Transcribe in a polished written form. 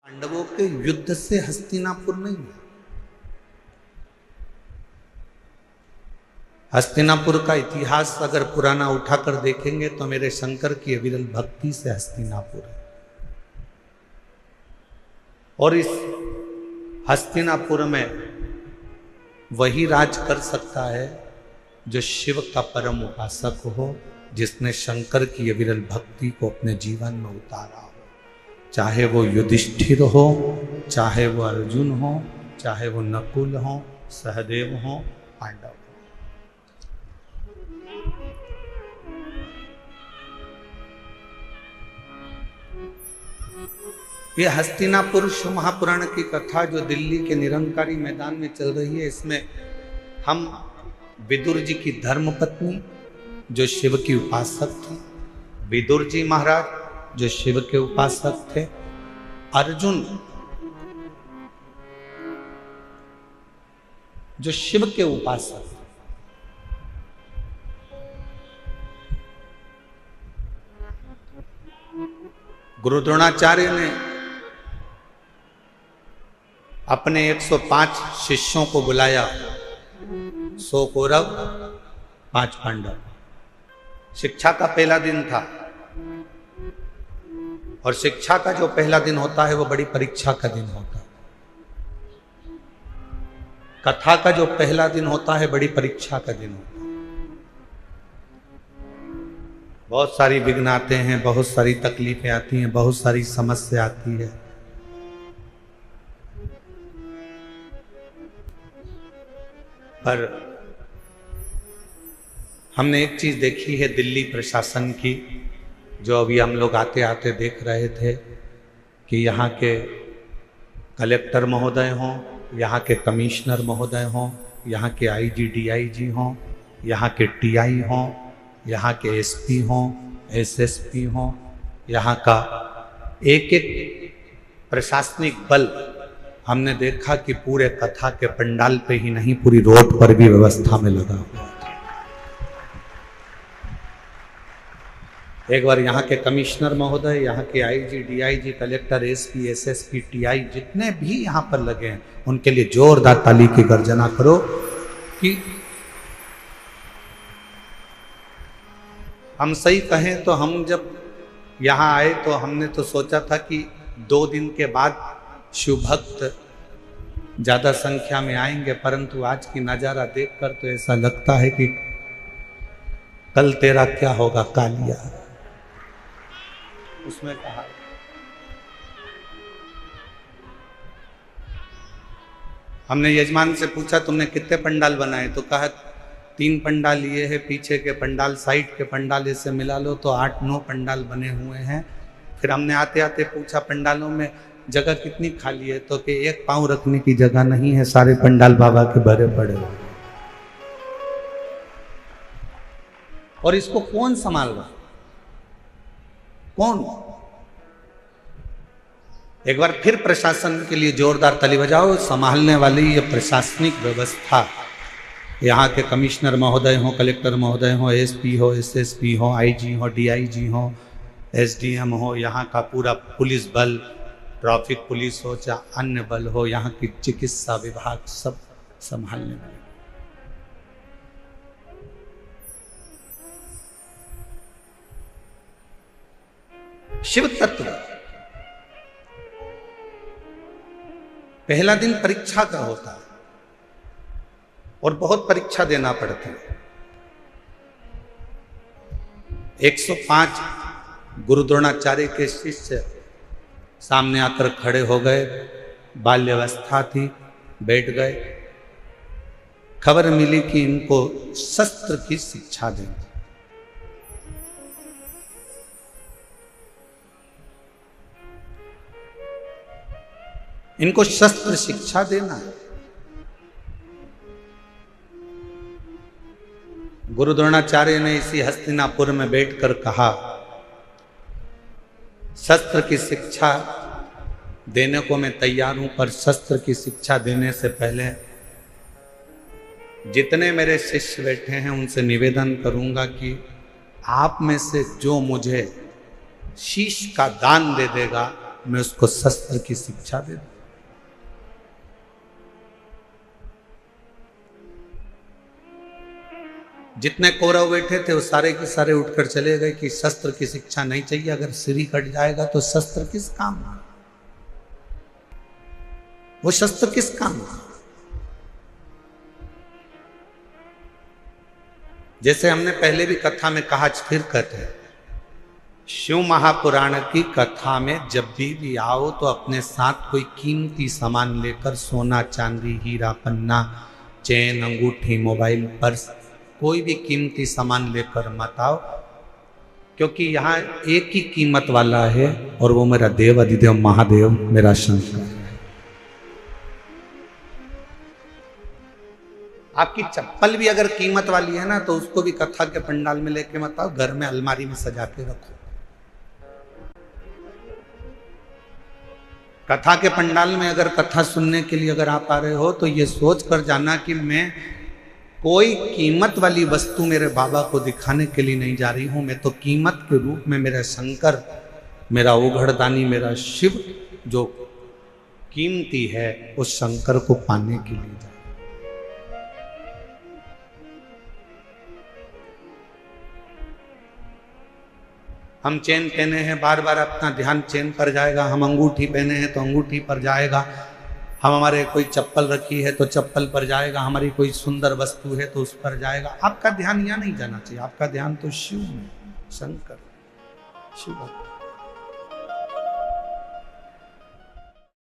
पांडवों के युद्ध से हस्तिनापुर नहीं है। हस्तिनापुर का इतिहास अगर पुराना उठाकर देखेंगे तो मेरे शंकर की अविरल भक्ति से हस्तिनापुर है। और इस हस्तिनापुर में वही राज कर सकता है जो शिव का परम उपासक हो, जिसने शंकर की अविरल भक्ति को अपने जीवन में उतारा हो। चाहे वो युधिष्ठिर हो, चाहे वो अर्जुन हो, चाहे वो नकुल हो, सहदेव हो, पांडव हो। ये हस्तिनापुर शिव महापुराण की कथा जो दिल्ली के निरंकारी मैदान में चल रही है, इसमें हम विदुर जी की धर्मपत्नी जो शिव की उपासक थी, विदुर जी महाराज जो शिव के उपासक थे, अर्जुन जो शिव के उपासक थे, गुरु द्रोणाचार्य ने अपने 105 शिष्यों को बुलाया, 100 कौरव 5 पांडव। शिक्षा का पहला दिन था और शिक्षा का जो पहला दिन होता है वो बड़ी परीक्षा का दिन होता है। कथा का जो पहला दिन होता है बड़ी परीक्षा का दिन होता है। बहुत सारी विघ्न आते हैं, बहुत सारी तकलीफें आती हैं, बहुत सारी समस्या आती है। पर हमने एक चीज देखी है दिल्ली प्रशासन की, जो अभी हम लोग आते आते देख रहे थे कि यहाँ के कलेक्टर महोदय हों, यहाँ के कमिश्नर महोदय हों, यहाँ के आईजी डीआईजी हों, यहाँ के टीआई हों, यहाँ के एसपी हों, एसएसपी हों, यहाँ का एक एक प्रशासनिक बल हमने देखा कि पूरे कथा के पंडाल पे ही नहीं, पूरी रोड पर भी व्यवस्था में लगा हुआ था। एक बार यहाँ के कमिश्नर महोदय, यहाँ के IG DIG, collector, SP, SSP, TI जितने भी यहाँ पर लगे हैं, उनके लिए जोरदार ताली की गर्जना करो कि हम सही कहें तो हम जब यहाँ आए तो हमने तो सोचा था कि 2 दिन के बाद शिव भक्त ज्यादा संख्या में आएंगे, परंतु आज की नजारा देखकर तो ऐसा लगता है कि कल तेरा क्या होगा कालिया, उसमें कहा। हमने यजमान से पूछा तुमने कितने पंडाल बनाए, तो कहा 3 पंडाल ये है, पीछे के पंडाल, साइड के पंडाल, इससे मिला लो तो 8-9 पंडाल बने हुए हैं। फिर हमने आते आते पूछा पंडालों में जगह कितनी खाली है, तो कि 1 पांव रखने की जगह नहीं है, सारे पंडाल बाबा के भरे पड़े हुए। और इसको कौन संभाल रहा, कौन? एक बार फिर प्रशासन के लिए जोरदार ताली बजाओ। संभालने वाली ये प्रशासनिक व्यवस्था, यहाँ के कमिश्नर महोदय हो, कलेक्टर महोदय हो, एसपी हो, एसएसपी हो, आईजी हो, डीआईजी हो, एसडीएम हो, यहाँ का पूरा पुलिस बल, ट्रैफिक पुलिस हो, चाहे अन्य बल हो, यहाँ की चिकित्सा विभाग, सब संभालने वाले। शिव तत्व पहला दिन परीक्षा का होता है और बहुत परीक्षा देना पड़ता है। 105 गुरु द्रोणाचार्य के शिष्य सामने आकर खड़े हो गए, बाल्यावस्था थी, बैठ गए। खबर मिली कि इनको शस्त्र की शिक्षा देंगे। इनको शस्त्र शिक्षा देना है। गुरु द्रोणाचार्य ने इसी हस्तिनापुर में बैठकर कहा, शस्त्र की शिक्षा देने को मैं तैयार हूं, पर शस्त्र की शिक्षा देने से पहले जितने मेरे शिष्य बैठे हैं उनसे निवेदन करूंगा कि आप में से जो मुझे शीश का दान दे देगा मैं उसको शस्त्र की शिक्षा दे दूं। जितने कौरव बैठे थे वो सारे के सारे उठकर चले गए कि शस्त्र की शिक्षा नहीं चाहिए, अगर सिर ही कट जाएगा तो शस्त्र किस काम का, वो शस्त्र किस काम का। जैसे हमने पहले भी कथा में कहा, फिर कहते हैं, शिव महापुराण की कथा में जब भी आओ तो अपने साथ कोई कीमती सामान लेकर, सोना चांदी हीरा पन्ना चेन अंगूठी मोबाइल पर्स कोई भी कीमती सामान लेकर मत आओ, क्योंकि यहाँ एक ही कीमत वाला है और वो मेरा देव अधिदेव महादेव मेरा शंकर है। आपकी चप्पल भी अगर कीमत वाली है ना तो उसको भी कथा के पंडाल में लेके मत आओ, घर में अलमारी में सजा के रखो। कथा के पंडाल में अगर कथा सुनने के लिए अगर आप आ रहे हो तो ये सोच कर जाना कि मैं कोई कीमत वाली वस्तु मेरे बाबा को दिखाने के लिए नहीं जा रही हूं, मैं तो कीमत के रूप में मेरा शंकर, मेरा ओघड़दानी, मेरा शिव जो कीमती है उस शंकर को पाने के लिए जा। हम चेन पहने हैं, बार बार अपना ध्यान चेन पर जाएगा। हम अंगूठी पहने हैं तो अंगूठी पर जाएगा। हम हमारे कोई चप्पल रखी है तो चप्पल पर जाएगा। हमारी कोई सुंदर वस्तु है तो उस पर जाएगा। आपका ध्यान यहाँ नहीं जाना चाहिए, आपका ध्यान तो शिव में, शंकर शिव।